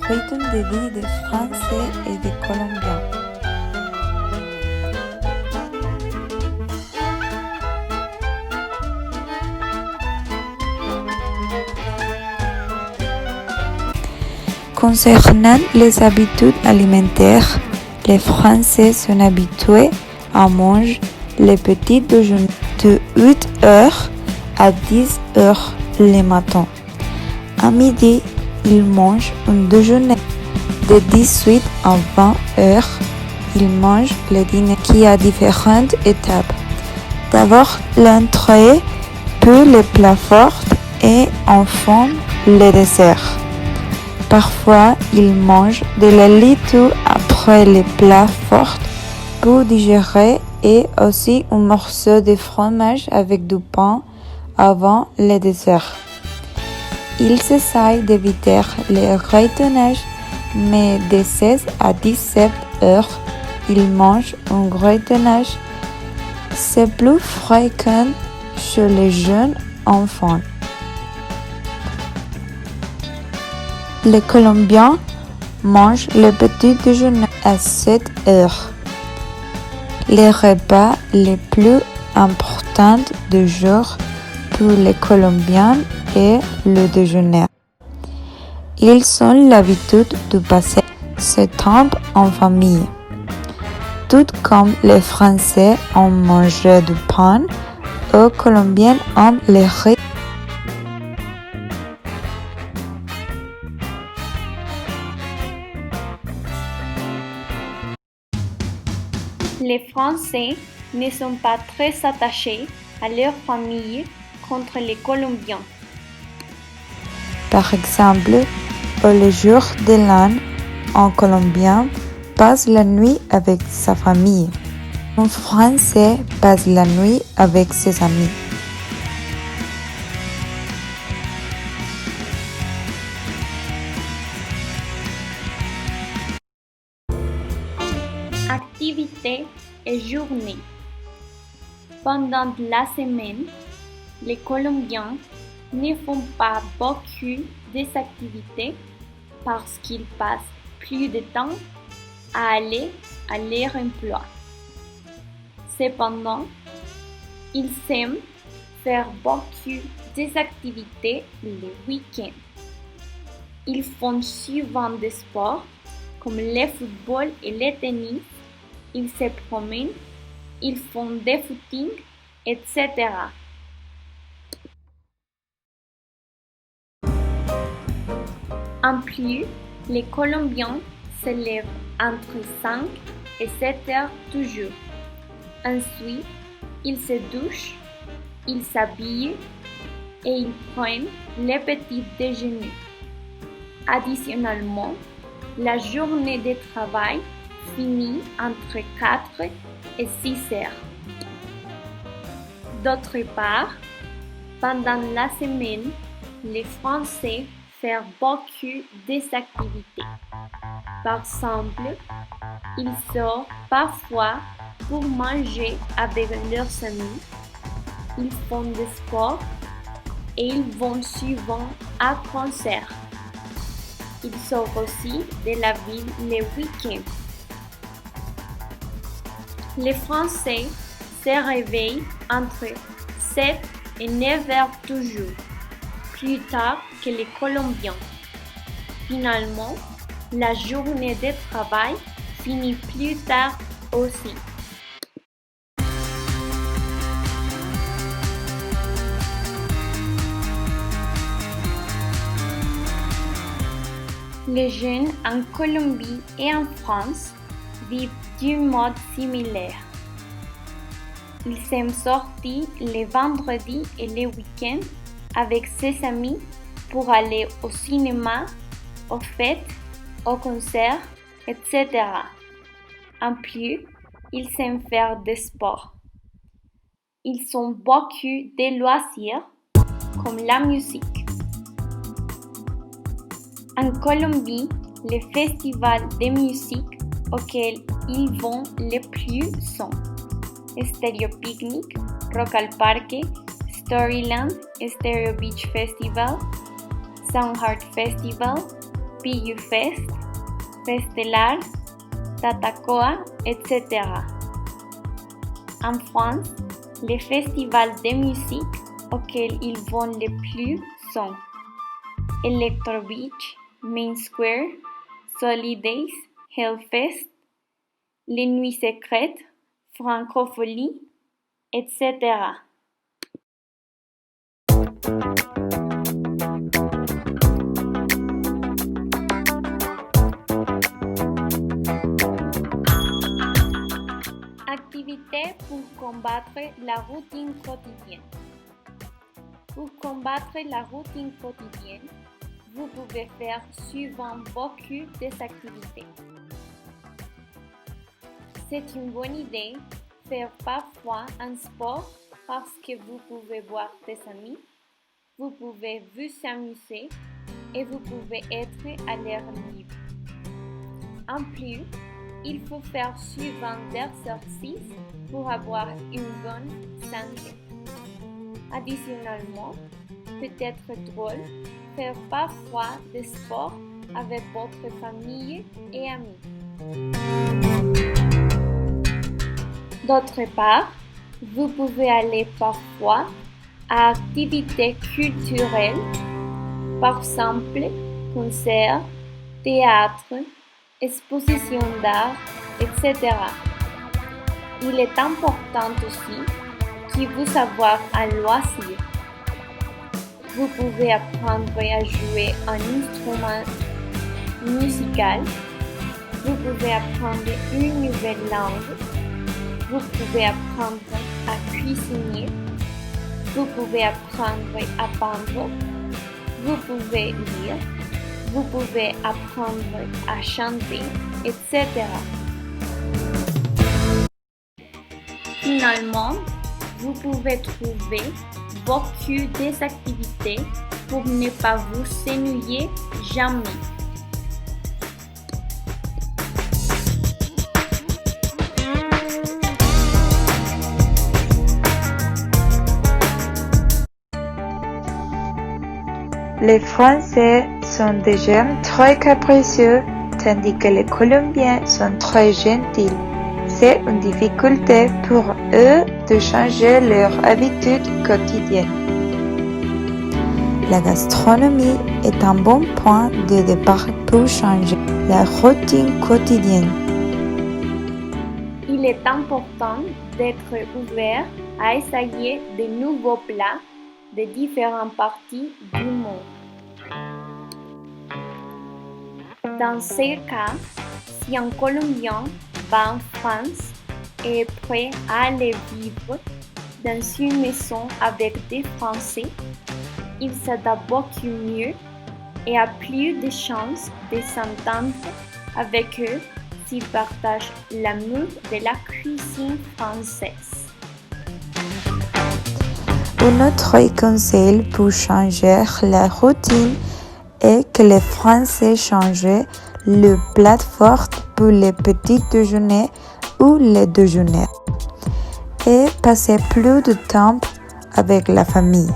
rythme de vie des Français et des Colombiens. Concernant les habitudes alimentaires, les Français sont habitués à manger les petits déjeuners de 8 heures à 10 heures le matin. À midi, ils mangent un déjeuner de 18 à 20 heures. Ils mangent le dîner qui a différentes étapes. D'abord l'entrée, puis le plat fort et enfin le dessert. Parfois, ils mangent de la laitue après le plat fort pour digérer et aussi un morceau de fromage avec du pain avant le dessert. Ils essayent d'éviter le retenage, mais de 16 à 17 heures, ils mangent un retenage. C'est plus fréquent chez les jeunes enfants. Les Colombiens mangent le petit déjeuner à 7 heures. Le repas le plus important du jour pour les Colombiens est le déjeuner. Ils ont l'habitude de passer ce temps en famille. Tout comme les Français ont mangé du pain, les Colombiens aiment le riz. Les Français ne sont pas très attachés à leur famille contre les Colombiens. Par exemple, le jour de l'an, un Colombien passe la nuit avec sa famille. Un Français passe la nuit avec ses amis. Activités et journées. Pendant la semaine, les Colombiens ne font pas beaucoup d'activités parce qu'ils passent plus de temps à aller à leur emploi. Cependant, ils aiment faire beaucoup d'activités le week-end. Ils font souvent des sports comme le football et le tennis. Ils se promènent, ils font des footings, etc. En plus, les Colombiens se lèvent entre 5 et 7 heures toujours. Ensuite, ils se douchent, ils s'habillent et ils prennent le petit déjeuner. Additionnellement, la journée de travail finit entre 4 et 6 heures. D'autre part, pendant la semaine, les Français font beaucoup d'activités. Par exemple, ils sortent parfois pour manger avec leurs amis, ils font des sports et ils vont souvent à concerts. Ils sortent aussi de la ville le week-end. Les Français se réveillent entre 7 et 9 heures toujours, plus tard que les Colombiens. Finalement, la journée de travail finit plus tard aussi. Les jeunes en Colombie et en France vivent d'un mode similaire. Ils aiment sortir les vendredis et les week-ends avec ses amis pour aller au cinéma, aux fêtes, aux concerts, etc. En plus, ils aiment faire des sports. Ils ont beaucoup de loisirs comme la musique. En Colombie, les festivals de musique auxquels ils vont le plus sont Stereo Picnic, Rock al Parque, Storyland, Stereo Beach Festival, Soundheart Festival, Pillufest, Festelar, Tatacoa, etc. En France, les festivals de musique auxquels ils vont le plus sont Electro Beach, Main Square, Solidays, Hellfest, les Nuits Secrètes, Francophonie, etc. Activités pour combattre la routine quotidienne. Pour combattre la routine quotidienne, vous pouvez faire suivant beaucoup d'activités. C'est une bonne idée de faire parfois un sport parce que vous pouvez voir des amis, vous pouvez vous amuser et vous pouvez être à l'air libre. En plus, il faut faire suivant d'exercices pour avoir une bonne santé. Additionnellement, peut-être drôle, faire parfois des sports avec votre famille et amis. D'autre part, vous pouvez aller parfois à activités culturelles, par exemple concerts, théâtre, expositions d'art, etc. Il est important aussi que vous avoir un loisir. Vous pouvez apprendre à jouer un instrument musical, vous pouvez apprendre une nouvelle langue, vous pouvez apprendre à cuisiner, vous pouvez apprendre à peindre, vous pouvez lire, vous pouvez apprendre à chanter, etc. Finalement, vous pouvez trouver beaucoup d'activités pour ne pas vous ennuyer jamais. Les Français sont des gens très capricieux, tandis que les Colombiens sont très gentils. C'est une difficulté pour eux de changer leurs habitudes quotidiennes. La gastronomie est un bon point de départ pour changer la routine quotidienne. Il est important d'être ouvert à essayer de nouveaux plats de différentes parties du monde. Dans ce cas, si un Colombien va en France et est prêt à aller vivre dans une maison avec des Français, il s'adapte beaucoup mieux et a plus de chances de s'entendre avec eux s'il partage l'amour de la cuisine française. Un autre conseil pour changer la routine est que les Français changent le plat fort pour les petits déjeuners ou les déjeuners et passer plus de temps avec la famille.